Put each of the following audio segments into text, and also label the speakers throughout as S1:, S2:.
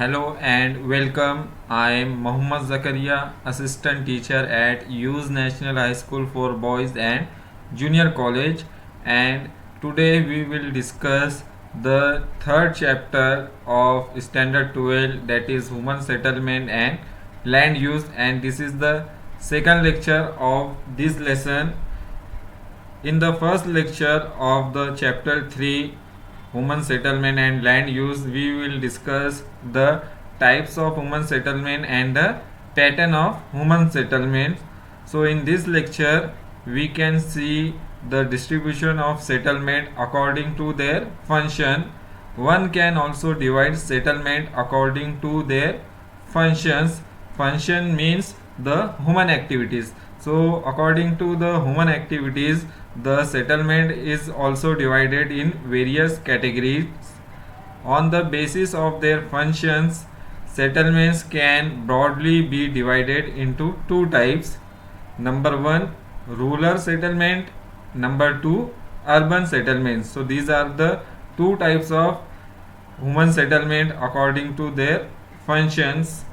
S1: Hello and welcome. I am Mohammad Zakaria, assistant teacher at Hughes National High School for Boys and Junior College, and today we will discuss the third chapter of Standard 12, that is Human Settlement and Land Use, and this is the second lecture of this lesson. In the first lecture of the chapter 3, Human Settlement and Land Use, we will discuss the types of human settlement and the pattern of human settlement. So in this lecture we can see the distribution of settlement according to their function. One can also divide settlement according to their functions. Function means the human activities. So according to the human activities, the settlement is also divided in various categories. On the basis of their functions, settlements can broadly be divided into two types. Number 1, rural settlement. Number 2, urban settlements. So these are the two types of human settlement according to their functions.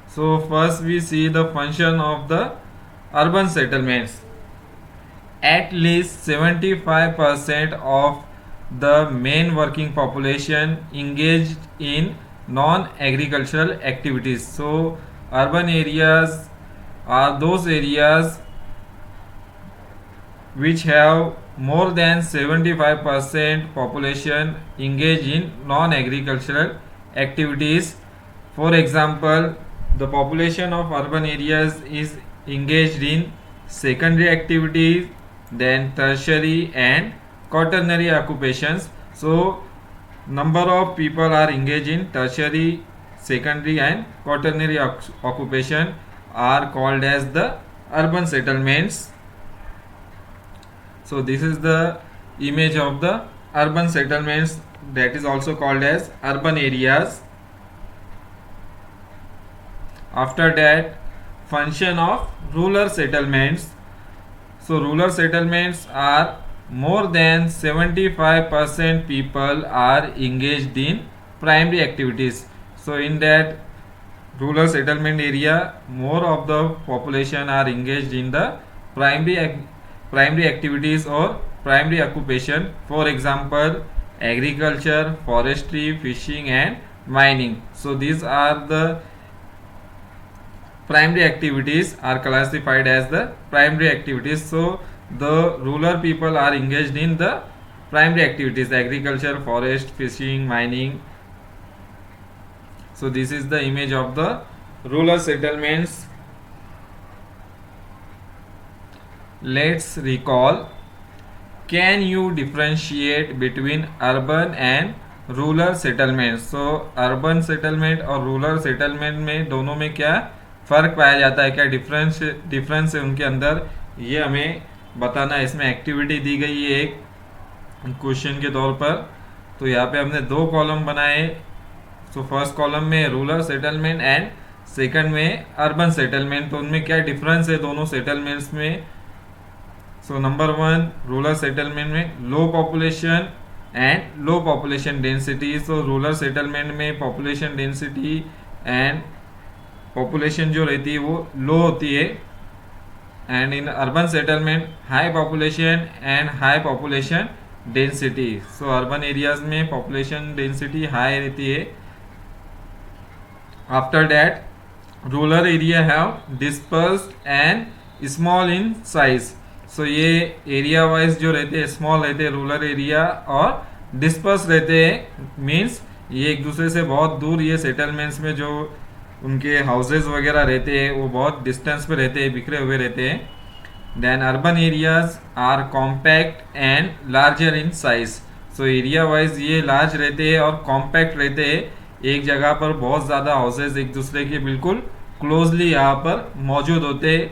S1: So first we see the function of the urban settlements. At least 75% of the main working population engaged in non-agricultural activities. So urban areas are those areas which have more than 75% population engaged in non-agricultural activities. For example, the population of urban areas is engaged in secondary activities, then tertiary and quaternary occupations. So number of people are engaged in tertiary, secondary and quaternary occupation are called as the urban settlements. So this is the image of the urban settlements, that is also called as urban areas. After that, function of rural settlements. So rural settlements are more than 75% people are engaged in primary activities. So in that rural settlement area, more of the population are engaged in the primary activities or primary occupation. For example, agriculture, forestry, fishing and mining. So these are the primary activities are classified as the primary activities. So the rural people are engaged in the primary activities: agriculture, forest, fishing, mining. So this is the image of the rural settlements. Let's recall. Can you differentiate between urban and rural settlement? So urban settlement और rural settlement में दोनों में क्या फ़र्क पाया जाता है, क्या डिफरेंस है उनके अंदर, ये हमें बताना है. इसमें एक्टिविटी दी गई है एक क्वेश्चन के तौर पर. तो यहाँ पे हमने दो कॉलम बनाए. सो फर्स्ट कॉलम में रूरल सेटलमेंट एंड सेकंड में अर्बन सेटलमेंट. तो उनमें क्या डिफरेंस है दोनों सेटलमेंट्स में. सो नंबर 1, रूरल सेटलमेंट में low population and low population density. So rural settlement में पॉपुलेशन डेंसिटी एंड पॉपुलेशन जो रहती है वो लो होती है. And in urban settlement high population and high population density. So urban areas में पॉपुलेशन डेंसिटी हाई रहती है. After that, rural area have dispersed and small in size. So ये एरिया वाइज जो रहते हैं स्मॉल रहते हैं रूरल एरिया, और डिस्पर्स रहते हैं मीन्स ये एक दूसरे से बहुत दूर, ये सेटलमेंट्स में जो उनके हाउसेज वगैरह रहते हैं वो बहुत डिस्टेंस पे रहते हैं, बिखरे हुए रहते हैं. Then urban areas are compact and larger in size. So area wise ये लार्ज रहते हैं और कॉम्पैक्ट रहते हैं. एक जगह पर बहुत ज़्यादा हाउसेज एक दूसरे के बिल्कुल क्लोजली यहाँ पर मौजूद होते हैं.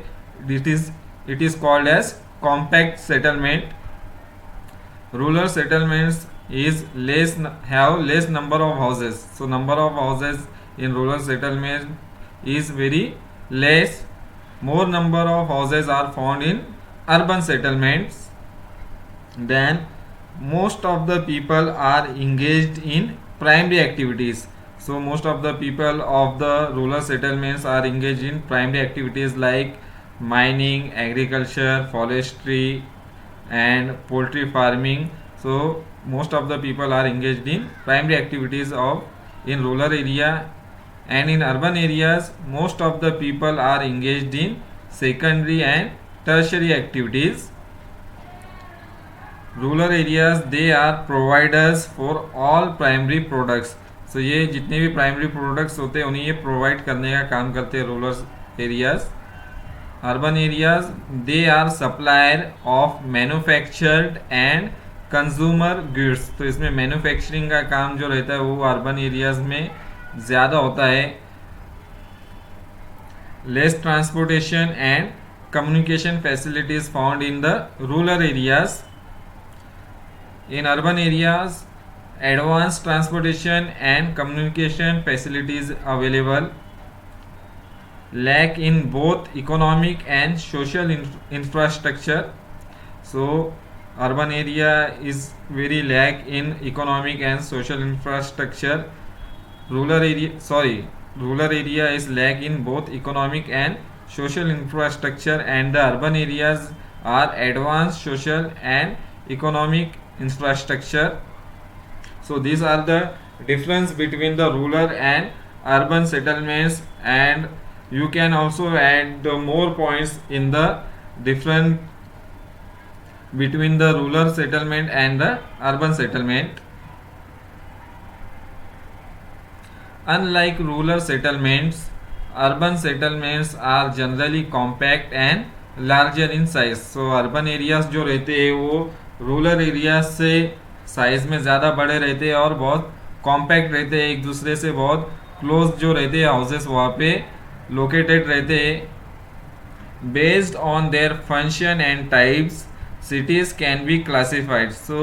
S1: It is called as compact settlement. Rural settlements have less number of houses. So number of houses in rural settlement is very less. More number of houses are found in urban settlements. Then most of the people are engaged in primary activities. So most of the people of the rural settlements are engaged in primary activities like mining, agriculture, forestry, and poultry farming. So most of the people are engaged in primary activities of in rural area, and in urban areas most of the people are engaged in secondary and tertiary activities. Rural areas they are providers for all primary products. So ये जितने भी primary products होते हैं उन्हें ये provide करने का काम करते हैं rural areas. Urban areas they are supplier of manufactured and consumer goods. तो इसमें मैन्युफैक्चरिंग का काम जो रहता है वो अर्बन एरियाज में ज़्यादा होता है. Less transportation and communication facilities found in the rural areas. In urban areas, advanced transportation and communication facilities available. Lack in both economic and social infrastructure. So urban area is very lack in economic and social infrastructure. Rural area is lack in both economic and social infrastructure, and the urban areas are advanced social and economic infrastructure. So these are the difference between the rural and urban settlements, and you can also add the more points in the different between the rural settlement and the urban settlement. Unlike rural settlements, urban settlements are generally compact and larger in size. So urban areas जो रहते हैं वो rural areas से size में ज़्यादा बड़े रहते हैं और बहुत कॉम्पैक्ट रहते हैं, एक दूसरे से बहुत क्लोज जो रहते हैं हाउसेस वहाँ पे लोकेटेड रहते हैं. Based on their function and types cities can be classified. So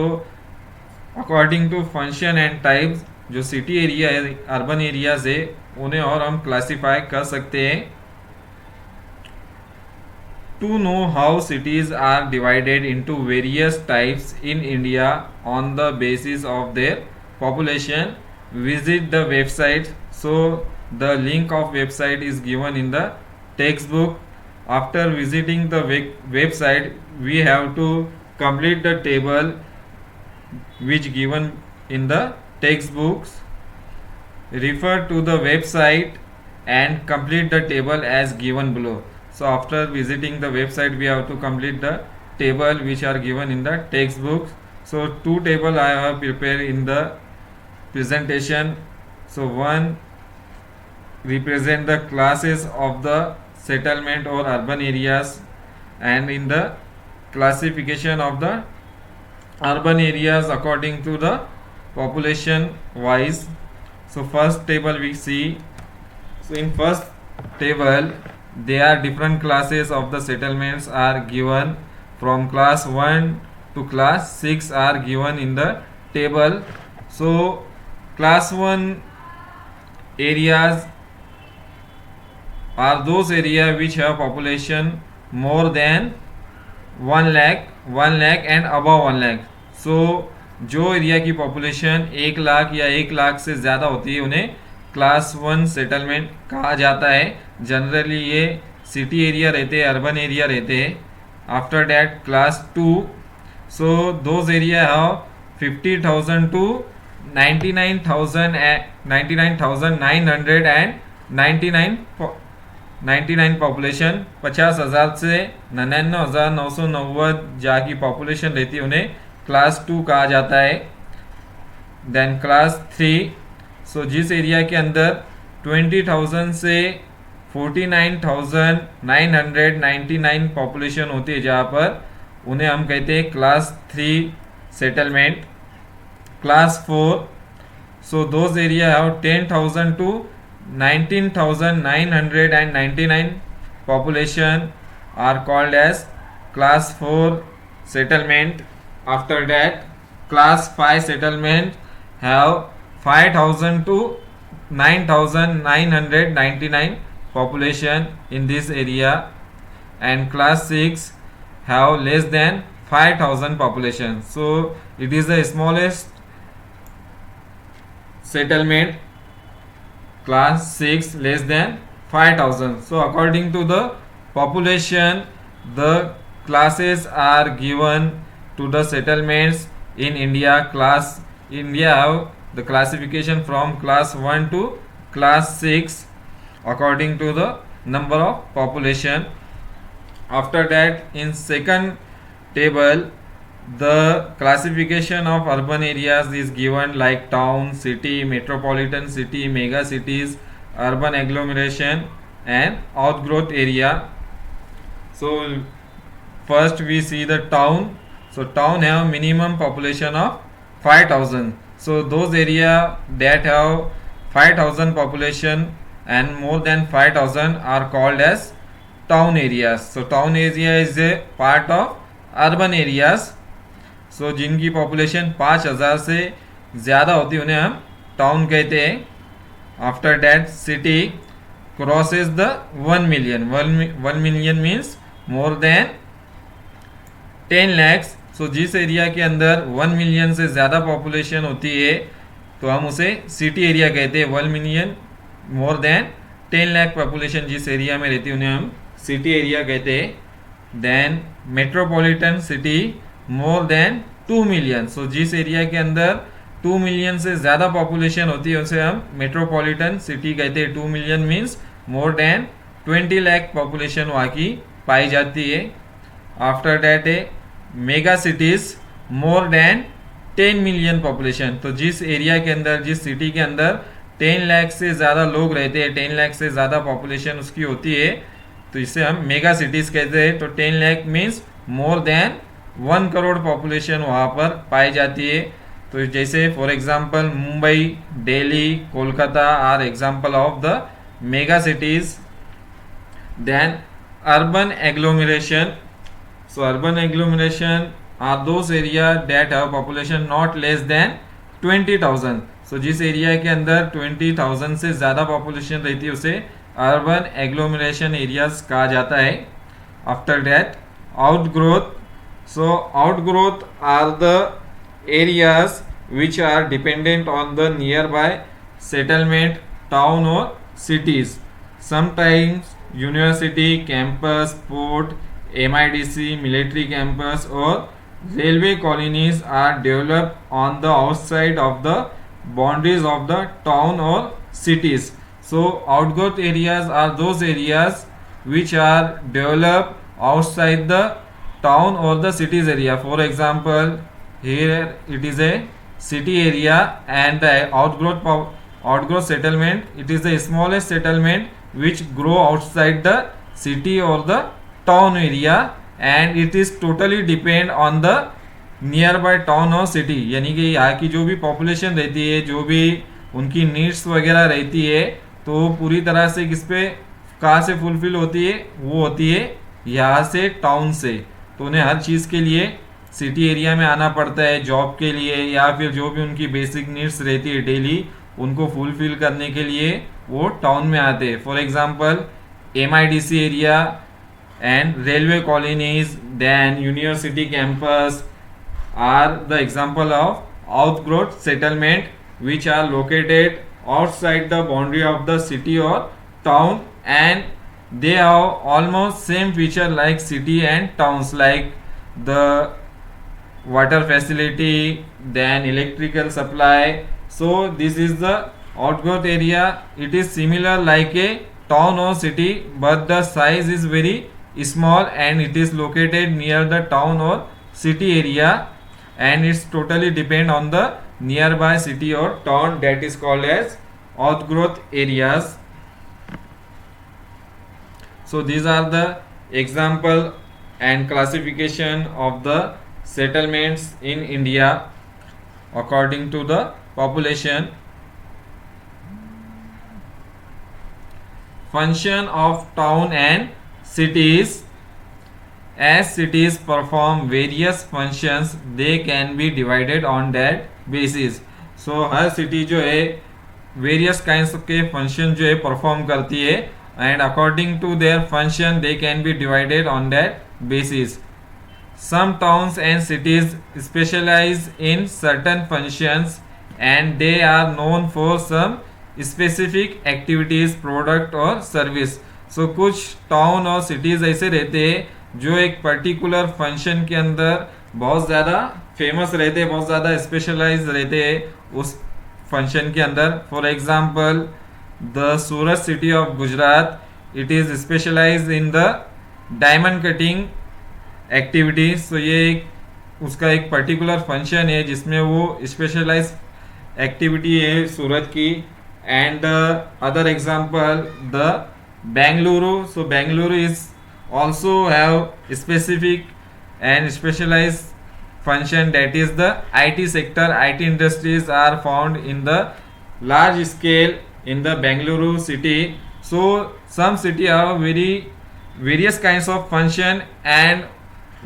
S1: according to function and types, जो सिटी एरिया है अर्बन एरियाज है उन्हें और हम क्लासीफाई कर सकते हैं. To know how cities are divided into various types in India on the basis of their population, visit the website. So the link of website is given in the textbook. After visiting the website we have to complete the table which given in the textbooks. Refer to the website and complete the table as given below. So after visiting the website we have to complete the table which are given in the textbooks. So two table I have prepared in the presentation. So one represent the classes of the settlement or urban areas, and in the classification of the urban areas according to the population wise. So first table we see. So in first table there are different classes of the settlements are given from class 1 to class 6 are given in the table. So class 1 areas are those area which have population more than 1 lakh and above 1 lakh. So जो area की population 1 lakh या 1 लाख से ज़्यादा होती है उन्हें class 1 settlement कहा जाता है. जनरली ये सिटी एरिया रहते हैं, अर्बन एरिया रहते हैं. After that class 2. So those area have 50,000 to 99,999 population. 50,000 से 99,990 जहाँ की पॉपुलेशन रहती है उन्हें क्लास 2 कहा जाता है. Then class 3. सो जिस एरिया के अंदर 20,000 से 49,999 पॉपुलेशन होती है जहाँ पर उन्हें हम कहते हैं class 3 settlement. Class 4. So those area have 10,000 to 19,999 population are called as class 4 settlement. After that class 5 settlement have 5,000 to 9,999 population in this area, and class 6 have less than 5,000 population. So it is the smallest settlement class 6 less than 5000. So according to the population, the classes are given to the settlements in India. India have the classification from class 1 to class 6 according to the number of population. After that, in second table, the classification of urban areas is given like town, city, metropolitan city, mega cities, urban agglomeration and outgrowth area. So first we see the town. So town have minimum population of 5000. So those area that have 5000 population and more than 5000 are called as town areas. So town area is a part of urban areas. सो जिनकी population 5000 से ज़्यादा होती है उन्हें हम town कहते हैं. After that city crosses the 1 million. 1 million means more than 10 lakhs. So जिस एरिया के अंदर 1 मिलियन से ज़्यादा पॉपुलेशन होती है तो हम उसे सिटी एरिया कहते हैं. 1 million more than 10 lakh population जिस एरिया में रहती है उन्हें हम सिटी एरिया कहते हैं. Then metropolitan city more than 2 million. So जिस एरिया के अंदर 2 मिलियन से ज़्यादा पॉपुलेशन होती है उसे हम मेट्रोपॉलिटन सिटी कहते हैं. 2 million means more then 20 lakh population वहाँ की पाई जाती है. After that A mega cities more than 10 million population. तो जिस एरिया के अंदर जिस सिटी के अंदर 10 लाख से ज़्यादा लोग रहते हैं, 10 लाख से ज़्यादा पॉपुलेशन उसकी होती है तो इसे हम मेगा सिटीज़ कहते हैं. तो 10 lakh means more than 1 crore population वहाँ पर पाई जाती है. तो जैसे for example Mumbai, Delhi, Kolkata are example of the mega cities. Then urban agglomeration. So urban agglomeration are those area that have population not less than 20,000. सो जिस एरिया के अंदर 20,000 से ज़्यादा पॉपुलेशन रहती है उसे अर्बन एग्लोमरेशन एरियाज कहा जाता है. After that outgrowth. So outgrowth are the areas which are dependent on the nearby settlement, town or cities. Sometimes university campus, port, MIDC, military campus or railway colonies are developed on the outside of the boundaries of the town or cities. So outgrowth areas are those areas which are developed outside the town or the cities area. For example, here it is a city area and the outgrowth settlement, it is the smallest settlement which grow outside the city or the town area and it is totally depend on the nearby town or city. यानी कि यहाँ की जो भी population रहती है, जो भी उनकी needs वगैरह रहती है तो पूरी तरह से किस पे कहाँ से फुलफिल होती है, वो होती है यहाँ से टाउन से. तो उन्हें हर चीज़ के लिए सिटी एरिया में आना पड़ता है, जॉब के लिए या फिर जो भी उनकी बेसिक नीड्स रहती है डेली उनको फुलफिल करने के लिए वो टाउन में आते हैं. For example MIDC area and railway colonies then university campus are the example of outgrowth settlement which are located outside the boundary of the city और town and they have almost same feature like city and towns, like the water facility, then electrical supply. So this is the outgrowth area. It is similar like a town or city but the size is very small and it is located near the town or city area and it's totally depend on the nearby city or town, that is called as outgrowth areas. So these are the example and classification of the settlements in India according to the population. Function of town and cities. As cities perform various functions, they can be divided on that basis. So her city जो है various kinds के function जो है perform करती है and according to their function they can be divided on that basis. Some towns and cities specialize in certain functions and they are known for some specific activities, product और service. So कुछ town और cities ऐसे रहते हैं जो एक particular function के अंदर बहुत ज़्यादा फेमस रहते हैं, बहुत ज़्यादा स्पेशलाइज रहते हैं उस फंक्शन के अंदर. For example the Surat city of Gujarat, it is specialise in the diamond cutting activities. So ये एक उसका एक पर्टिकुलर फंक्शन है जिसमें वो स्पेशलाइज एक्टिविटी है सूरत की. And other example the Bengaluru. So Bengaluru is also have specific and specialized function, that is the IT sector. IT industries are found in the large scale in the Bengaluru city. So some city have various kinds of function, and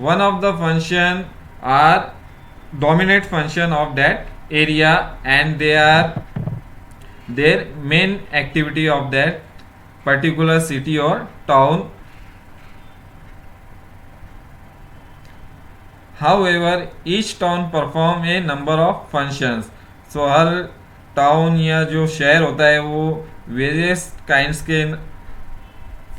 S1: one of the function are dominant function of that area, and they are their main activity of that particular city or town. However, each town perform a number of functions. So her town या जो शहर होता है वो various kinds के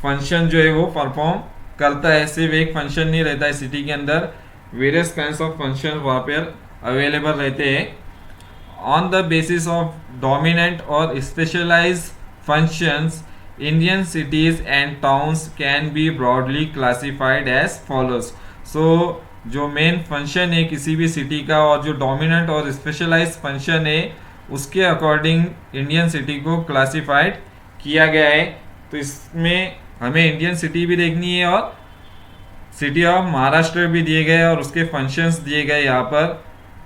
S1: function जो है वो परफॉर्म करता है. सिर्फ एक फंक्शन नहीं रहता है सिटी के अंदर, वेरियस काइंड्स ऑफ फंक्शन वहाँ पर अवेलेबल रहते हैं. On the basis of dominant और specialise functions, Indian cities and towns can be broadly classified as follows. So जो मेन फंक्शन है किसी भी सिटी का और जो डोमिनेंट और स्पेशलाइज फंक्शन है उसके अकॉर्डिंग इंडियन सिटी को क्लासिफाइड किया गया है. तो इसमें हमें इंडियन सिटी भी देखनी है और सिटी ऑफ महाराष्ट्र भी दिए गए और उसके फंक्शंस दिए गए यहाँ पर.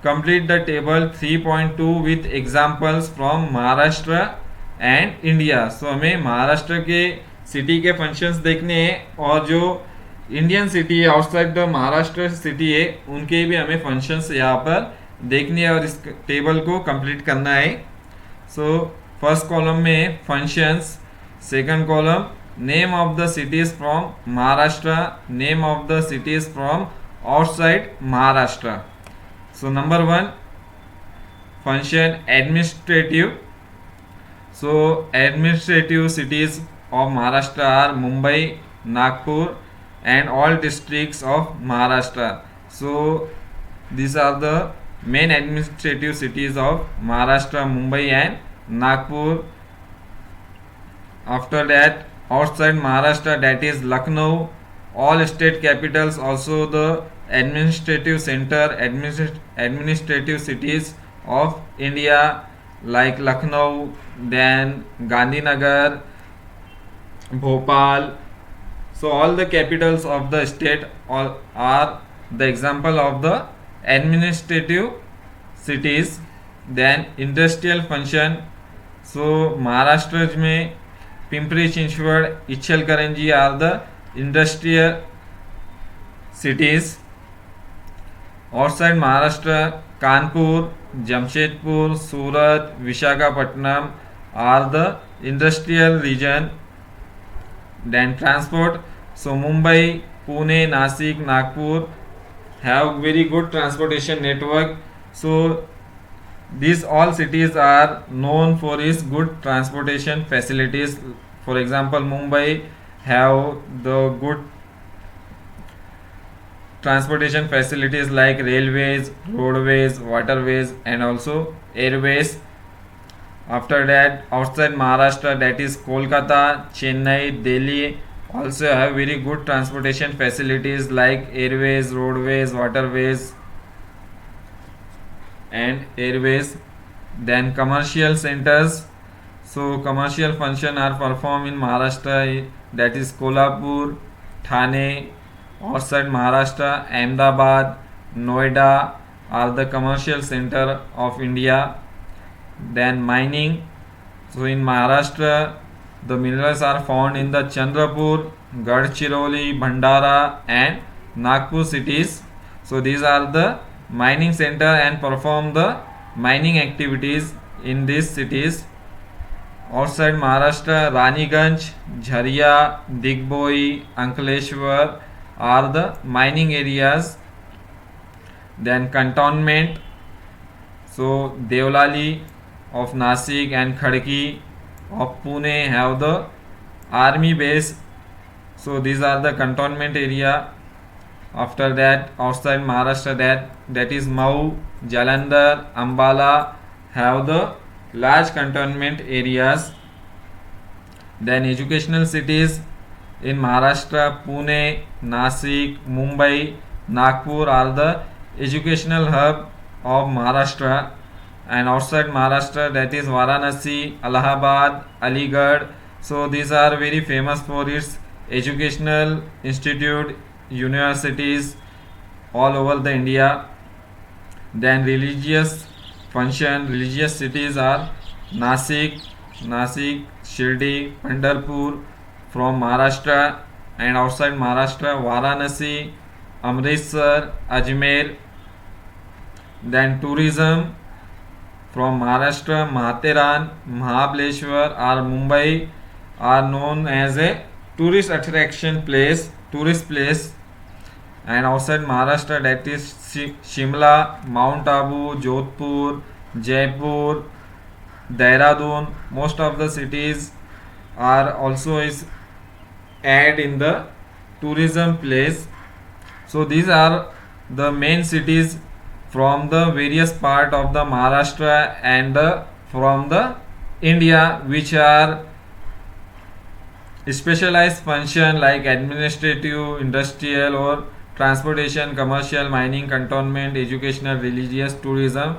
S1: Complete the table 3.2 with examples from Maharashtra and India. So हमें महाराष्ट्र के सिटी के फंक्शंस देखने हैं और जो इंडियन सिटी है आउटसाइड द महाराष्ट्र सिटी है उनके भी हमें फंक्शंस यहाँ पर देखनी है और इस टेबल को कंप्लीट करना है. सो फर्स्ट कॉलम में functions, second column name of the cities from Maharashtra, name of the cities from outside Maharashtra. So number 1 function administrative. So administrative cities of Maharashtra are Mumbai, Nagpur and all districts of Maharashtra. So these are the main administrative cities of Maharashtra, Mumbai and Nagpur. After that, outside Maharashtra, that is Lucknow. All state capitals, also the administrative center, administrative cities of India, like Lucknow, then Gandhinagar, Bhopal. So all the capitals of the state are the example of the administrative cities. Then industrial function. So Maharashtra में Pimpri Chinchwad, Ichalkaranji are the industrial cities. Outside Maharashtra, Kanpur, Jamshedpur, Surat, Visakhapatnam are the industrial region. Then transport. So Mumbai, Pune, Nasik, Nagpur have very good transportation network. So these all cities are known for its good transportation facilities. For example, Mumbai have the good transportation facilities like railways, roadways, waterways and also airways. After that, outside Maharashtra, that is Kolkata, Chennai, Delhi also have very good transportation facilities like airways, roadways, waterways and airways. Then commercial centers. So commercial function are performed in Maharashtra, that is Kolhapur, Thane. Outside Maharashtra, Ahmedabad, Noida are the commercial center of India. Then mining. So in Maharashtra, the minerals are found in the Chandrapur, Gadchiroli, Bhandara and Nagpur cities. So these are the mining center and perform the mining activities in these cities. Outside Maharashtra, Raniganj, Jharia, Digboi, Ankleshwar are the mining areas. Then cantonment. So Devlali of Nasik and Khadki of Pune have the army base. So these are the cantonment area. After that, outside Maharashtra, that is Mau, Jalandhar, Ambala have the large cantonment areas. Then educational cities in Maharashtra, Pune, Nasik, Mumbai, Nagpur are the educational hub of Maharashtra. And outside Maharashtra, that is Varanasi, Allahabad, Aligarh. So these are very famous for its educational institute, universities all over the India. Then religious cities are Nasik, Shirdi, Pandharpur from Maharashtra, and outside Maharashtra, Varanasi, Amritsar, Ajmer. Then tourism from Maharashtra, Matheran, Mahabaleshwar or Mumbai are known as a tourist place. And outside Maharashtra, that is Shimla, Mount Abu, Jodhpur, Jaipur, Dehradun. Most of the cities are also is add in the tourism place. So these are the main cities from the various part of the Maharashtra and from the India, which are specialized function like administrative, industrial or transportation, commercial, mining, cantonment, educational, religious, tourism.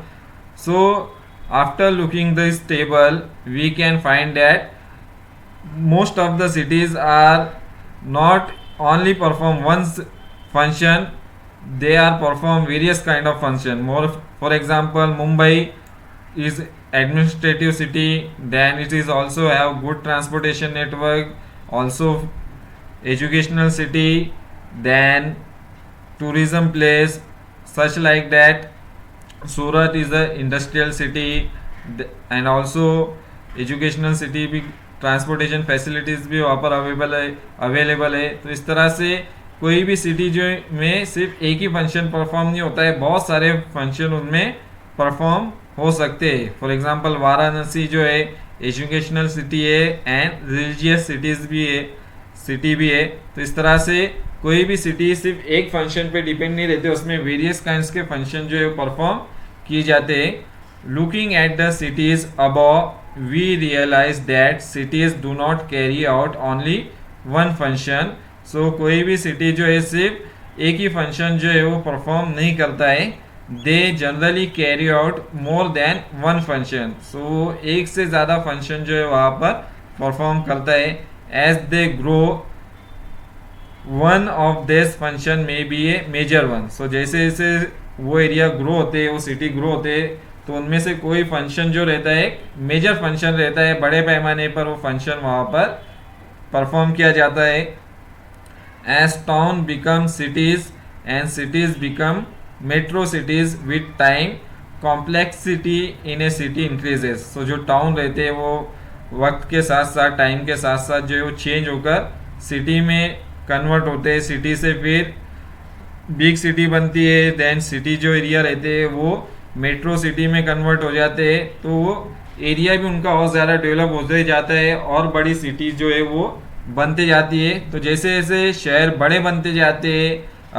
S1: So after looking this table, we can find that most of the cities are not only perform one function, they are perform various kind of function. More, for example, Mumbai is administrative city, then it is also have good transportation network, also educational city, then tourism place, such like that. Surat is a industrial city and also educational city भी, transportation facilities भी वहाँ पर available है। तो इस तरह से कोई भी सिटी जो में सिर्फ एक ही फंक्शन परफॉर्म नहीं होता है, बहुत सारे फंक्शन उनमें परफॉर्म हो सकते हैं। फॉर एग्जांपल वाराणसी जो है एजुकेशनल सिटी है एंड रिलीजियस सिटी भी है। तो इस तरह से कोई भी सिटी सिर्फ एक फंक्शन पे डिपेंड नहीं रहते, उसमें वेरियस काइंड्स के फंक्शन जो है परफॉर्म किए जाते हैं। Looking at the cities above we realise that cities do not carry out only one function. So कोई भी सिटी जो है सिर्फ एक ही फंक्शन जो है वो परफॉर्म नहीं करता है, they generally carry out more than one function. So एक से ज़्यादा फंक्शन जो है वहाँ पर परफॉर्म करता है। As they grow one of this function में be a major one. So जैसे जैसे वो एरिया ग्रो होते हैं, वो सिटी ग्रो होते हैं, तो उनमें से कोई फंक्शन जो रहता है मेजर फंक्शन रहता है, बड़े पैमाने पर वो फंक्शन वहाँ पर परफॉर्म किया जाता है। As town become cities and cities become metro cities with time complexity in a city increases. So जो टाउन रहते हैं वो वक्त के साथ साथ, टाइम के साथ साथ जो है वो चेंज होकर सिटी में कन्वर्ट होते हैं। सिटी से फिर बिग सिटी बनती है, देन सिटी जो एरिया रहते हैं वो मेट्रो सिटी में कन्वर्ट हो जाते हैं, तो वो एरिया भी उनका और ज़्यादा डेवलप होते जाता है और बड़ी सिटी जो है वो बनते जाती है। तो जैसे जैसे शहर बड़े बनते जाते हैं,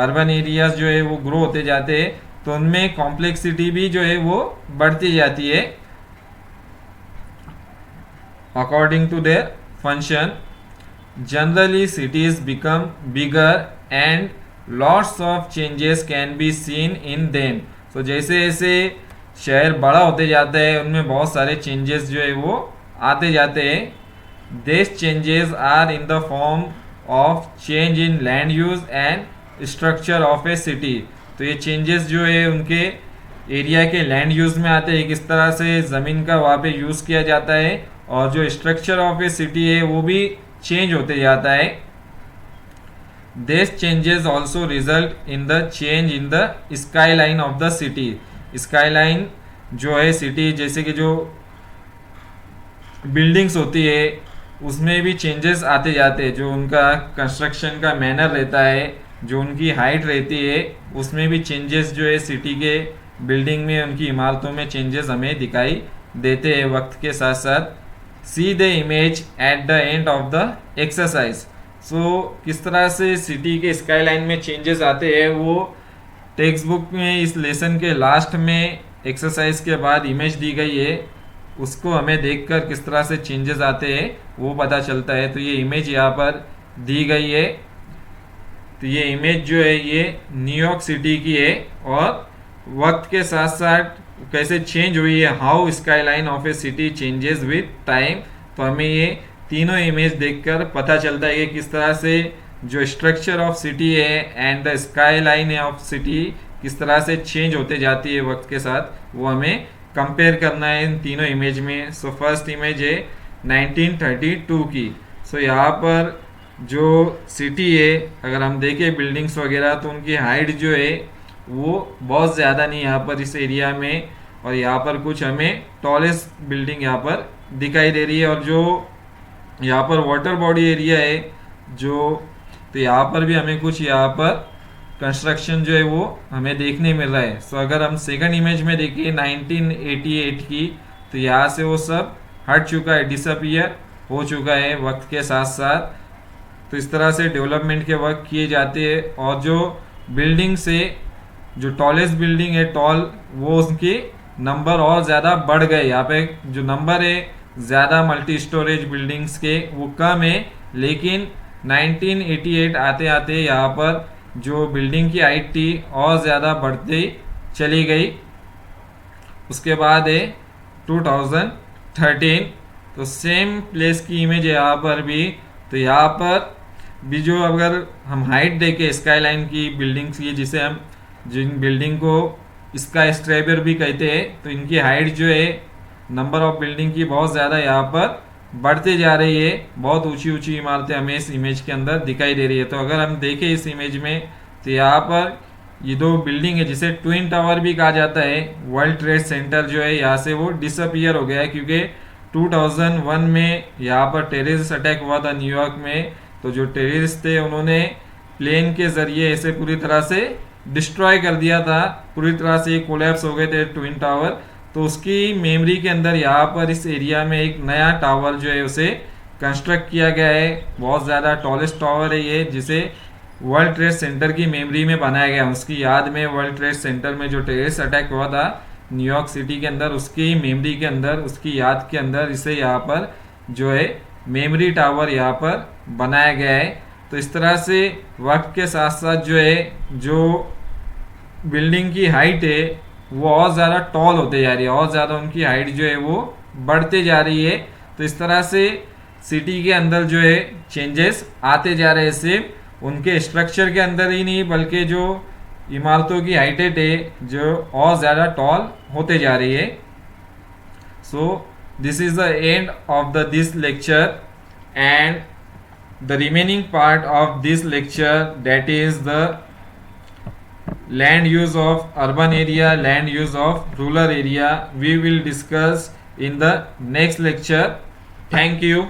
S1: अर्बन एरियाज जो है वो ग्रो होते जाते हैं, तो उनमें कॉम्प्लेक्सिटी भी जो है वो बढ़ती जाती है according to their function. Generally cities become bigger and lots of changes can be seen in them. So जैसे जैसे शहर बड़ा होते जाता है उनमें बहुत सारे चेंजेस जो है वो आते जाते हैं। This changes are in the form of change in land use and structure of a city. तो ये चेंजेस जो है उनके एरिया के लैंड यूज में आते हैं, किस तरह से ज़मीन का वहाँ पे यूज़ किया जाता है, और जो स्ट्रक्चर ऑफ ए सिटी है वो भी चेंज होते जाता है। This changes also result in the change in the sky line of the city. Sky line जो है सिटी, जैसे कि जो बिल्डिंग्स होती है उसमें भी चेंजेस आते जाते हैं, जो उनका कंस्ट्रक्शन का मैनर रहता है, जो उनकी हाइट रहती है, उसमें भी चेंजेस जो है सिटी के बिल्डिंग में, उनकी इमारतों में चेंजेस हमें दिखाई देते हैं वक्त के साथ साथ। See the image at the end of the exercise. So किस तरह से सिटी के स्काई लाइन में चेंजेस आते हैं वो टेक्स्ट बुक में इस लेसन के लास्ट में एक्सरसाइज के बाद इमेज दी गई है, उसको हमें देखकर किस तरह से चेंजेस आते हैं वो पता चलता है। तो ये इमेज यहाँ पर दी गई है। तो ये इमेज जो है ये न्यूयॉर्क सिटी की है और वक्त के साथ साथ कैसे चेंज हुई है, how sky line of a city changes with time. तो हमें ये तीनों इमेज देखकर पता चलता है कि किस तरह से जो स्ट्रक्चर ऑफ सिटी है and the sky line of city किस तरह से चेंज होते जाती है वक्त के साथ, वो हमें कंपेयर करना है इन तीनों इमेज में। सो फर्स्ट इमेज है 1932 की। सो यहाँ पर जो सिटी है अगर हम देखें बिल्डिंग्स वगैरह तो उनकी हाइट जो है वो बहुत ज़्यादा नहीं यहाँ पर इस एरिया में, और यहाँ पर कुछ हमें टॉलेस्ट बिल्डिंग यहाँ पर दिखाई दे रही है। और जो यहाँ पर वाटर बॉडी एरिया है जो, तो यहाँ पर भी हमें कुछ यहाँ पर कंस्ट्रक्शन जो है वो हमें देखने मिल रहा है। सो अगर हम सेकंड इमेज में देखिए 1988 की, तो यहाँ से वो सब हट चुका है, डिसअपियर हो चुका है वक्त के साथ साथ। तो इस तरह से डेवलपमेंट के वर्क किए जाते हैं। और जो बिल्डिंग से जो टॉलेस्ट बिल्डिंग है टॉल, वो उसके नंबर और ज़्यादा बढ़ गए। यहाँ पे जो नंबर है ज़्यादा मल्टी स्टोरेज बिल्डिंग्स के वो कम है, लेकिन 1988 आते आते यहाँ पर जो बिल्डिंग की हाइट थी और ज़्यादा बढ़ती चली गई। उसके बाद है 2013, तो सेम प्लेस की इमेज है यहाँ पर भी। तो यहाँ पर भी जो अगर हम हाइट देखें स्काई लाइन की बिल्डिंग्स की, जिसे हम जिन बिल्डिंग को स्काई स्क्रैपर भी कहते हैं, तो इनकी हाइट जो है नंबर ऑफ बिल्डिंग की बहुत ज़्यादा यहाँ पर बढ़ते जा रही है। बहुत ऊंची ऊंची इमारतें हमें इस इमेज के अंदर दिखाई दे रही है। तो अगर हम देखें इस इमेज में, तो यहाँ पर ये दो बिल्डिंग है जिसे ट्विन टावर भी कहा जाता है। वर्ल्ड ट्रेड सेंटर जो है यहाँ से वो डिसअपियर हो गया है, क्योंकि 2001 में यहाँ पर टेररिस्ट अटैक हुआ था न्यूयॉर्क में। तो जो टेररिस्ट थे उन्होंने प्लेन के जरिए इसे पूरी तरह से डिस्ट्रॉय कर दिया था, पूरी तरह से कोलैप्स हो गए थे ट्विन टावर। तो उसकी मेमोरी के अंदर यहाँ पर इस एरिया में एक नया टावर जो है उसे कंस्ट्रक्ट किया गया है। बहुत ज़्यादा टॉलेस्ट टावर है ये, जिसे वर्ल्ड ट्रेड सेंटर की मेमोरी में बनाया गया। उसकी याद में वर्ल्ड ट्रेड सेंटर में जो टेररिस्ट अटैक हुआ था न्यूयॉर्क सिटी के अंदर, उसकी मेमोरी के अंदर, उसकी याद के अंदर इसे यहाँ पर जो है मेमोरी टावर यहाँ पर बनाया गया है। तो इस तरह से वक्त के साथ साथ जो है जो बिल्डिंग की हाइट है वो और ज़्यादा टॉल होते जा रही है, और ज़्यादा उनकी हाइट जो है वो बढ़ते जा रही है। तो इस तरह से सिटी के अंदर जो है चेंजेस आते जा रहे हैं, सिर्फ उनके स्ट्रक्चर के अंदर ही नहीं बल्कि जो इमारतों की हाइटें है जो और ज़्यादा टॉल होते जा रही है। So this is the end of the this lecture and the remaining part of this lecture, that is the land use of urban area, land use of rural area, we will discuss in the next lecture. Thank you.